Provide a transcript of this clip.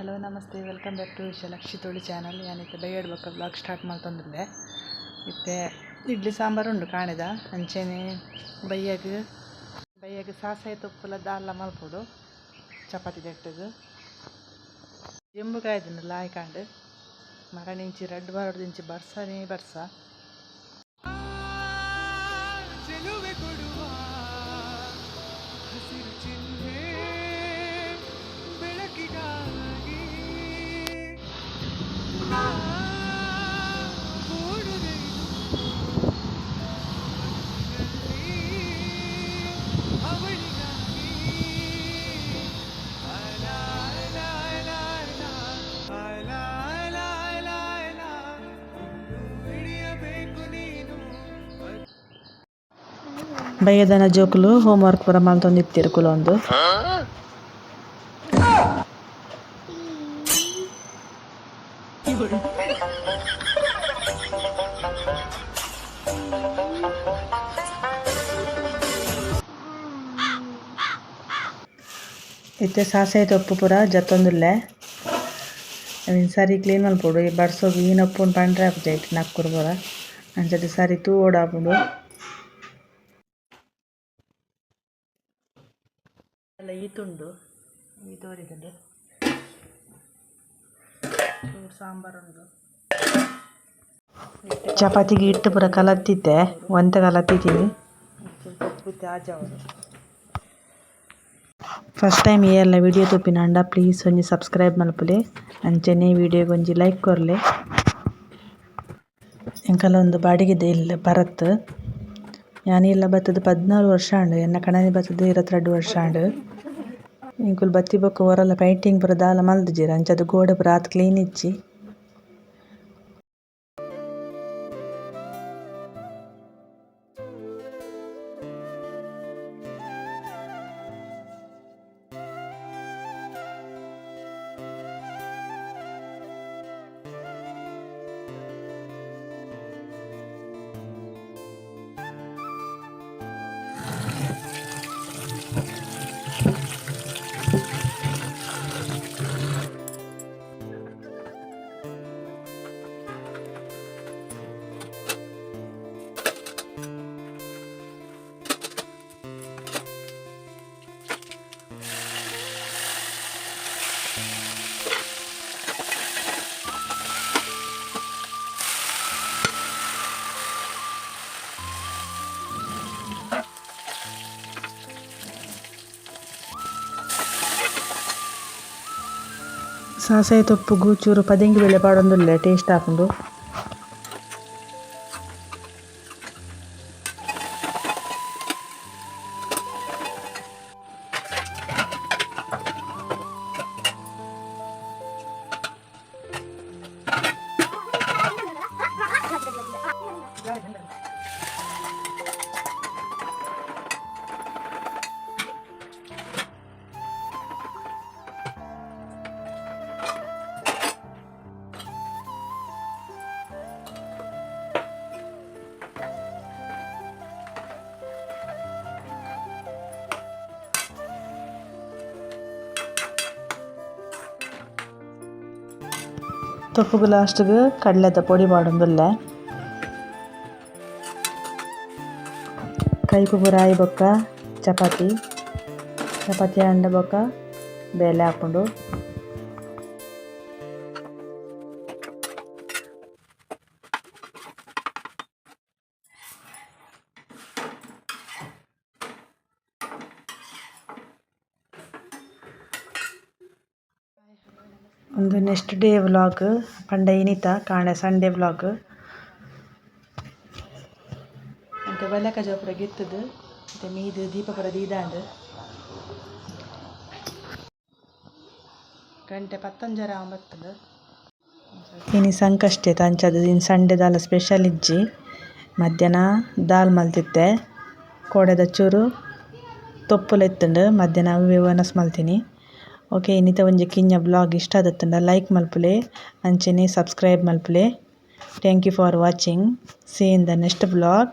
Hello ನಮಸ್ತೆ welcome back to Vishalakshi Toli channel. ಯಾನಿತ್ತೆ ಬೈಯಡ್ ಬಕ್ಕ ಬ್ಲಾಗ್ ಸ್ಟಾರ್ಟ್ ಮಾಡ್ತಂದಿದ್ದೆ. ಇತ್ತೆ ಇಡ್ಲಿ ಸಾಂಬಾರು ಉಂಡು ಕಾಣಿದ ಅಂಚೆನೆ ಬೈಯಗೆ ಸಾಸಾಯಿ ತೊಪ್ಪುಲ ದಾಲ್ಲ ಮಲ್ಪೋಡು ಚಪಾತಿ ದೆಟ್ಟದು ಜಂಬು ಕಾಯ್ದು ಲಾಯ್ಕಾಂಡು ಮರಣಿಂಚಿ ರೆಡ್ ಬರೋದಿಂಚಿ ಬರ್ಸನೇ ಬರ್ಸ ಬೈಯದನ ಜೋಕುಲು ಹೋಮ್ ವರ್ಕ್ ಪೂರ ಮಲ್ತೊಂದಿತ್ತಿರು ಕುಲೊಂದು ಇತ್ತೆ ಸಾಸಾಯಿ ತೊಪ್ಪು ಪೂರ ಜತ್ತೊಂದುಲ್ಲೆ ಸರಿ ಕ್ಲೀನ್ ಮಲ್ಪೊಡು ಬಡ್ಸೋದು ಈನೊಪ್ಪುಂಡು ಪಂಡ್ರೆ ಆಪುಜೈಟ್ ನಕ್ಕುರು ಪೂರ ಅಂಚದ ಸರಿ ತೂವೋಡು ಆಪುಂಡು ಎಲ್ಲ ಈತುಂಡು ಈ ತೋರಿಕೊಂಡು ಸಾಂಬಾರುಂಡು ಚಪಾತಿಗೆ ಹಿಟ್ಟು ಪೂರ ಕಲತ್ತಿದ್ದೆ ಒಂತ ಕಲತ್ತಿದ್ದೀನಿ ಫಸ್ಟ್ ಟೈಮ್ ಈ ಎಲ್ಲ ವಿಡಿಯೋ ತೂಪಿನಂಡ ಪ್ಲೀಸ್ ಒಂಜಿ ಸಬ್ಸ್ಕ್ರೈಬ್ ಮಲ್ಪುಲೆ ಅಂಚನೆ ವಿಡಿಯೋಗೆ ಒಂಜಿ ಲೈಕ್ ಕೊರ್ಲೆ ಎಂಕಲ್ಲ ಒಂದು ಬಾಡಿಗೆದೆ ಇಲ್ಲ ಬರತ್ ಯಾನೆಲ್ಲ ಬತ್ತದ 14 ವರ್ಷ ಉಂಡು ಎನ್ನ ಕಣನೆ ಬತ್ತದ 22 ವರ್ಷ ಉಂಡು ಇಂಕುಲು ಬತ್ತಿ ಬೊಕ್ಕ ಹೊರಲ್ಲ ಪೈಂಟಿಂಗ್ ಪೂರ ದಾಲ ಮಲ್ದಿಜೆರ್ ಅಂಚದ ಗೋಡೆ ಪೂರ ಆತ್ ಕ್ಲೀನ್ ಇಜ್ಜಿ ಸಾಸಾಯಿ ತೊಪ್ಪುಗು ಚೂರು ಪದಂಗಿ ಬೆಲೆ ಪಾಡೊಂದುಲ್ಲೆ ಟೇಸ್ಟ್ ಆಪುಂಡು ತೊಪ್ಪುಗು ಲಾಸ್ಟ್ಗೆ ಕಡಲೆದ ಪೊಡಿ ಪಾಡೊಂದುಲ್ಲೆ ಕೈಪು ಪೂರ ಆಯಿ ಬೊಕ್ಕ ಚಪಾತಿ ಅಂಡ ಬೊಕ್ಕ ಬೇಳೆ ಹಾಕೊಂಡು ಒಂದು ನೆಕ್ಸ್ಟ್ ಡೇ ವ್ಲಾಗ್ ಪಂಡ ಇನಿತ ಕಾಣೆ ಸಂಡೇ ವ್ಲಾಗ್ ಅಂತ ಬಲಕ ಜೋಪುರ ಗಿತ್ತದು ಮತ್ತೆ ಮೀದು ದೀಪ ಪುರ ದೀದಾಂಡು ಗಂಟೆ 11:09 ಇನಿ ಸಂಕಷ್ಟೆ ತಂಚದು ಇನ್ನು ಸಂಡೆ ದಾಲ ಸ್ಪೆಷಲ್ ಇಜ್ಜಿ ಮಧ್ಯಾಹ್ನ ದಾಲ್ ಮಲ್ತಿದ್ದೆ ಕೋಡೆದ ಚೂರು ತೊಪ್ಪುಲ ಎತ್ತುಂಡು ಮಧ್ಯಾಹ್ನ ಅವೇ ವನಸ್ ಮಲ್ತೀನಿ. ಓಕೆ ಇನ್ನಿತ ಒಂಜಿ ಕಿಂಜ ಬ್ಲಾಗ್ ಇಷ್ಟ ಆದತ್ತಂಡ ಲೈಕ್ ಮಲ್ಪುಲೆ ಅಂಚನೆ ಸಬ್ಸ್ಕ್ರೈಬ್ ಮಲ್ಪುಲೆ. Thank you for watching. See in the next blog.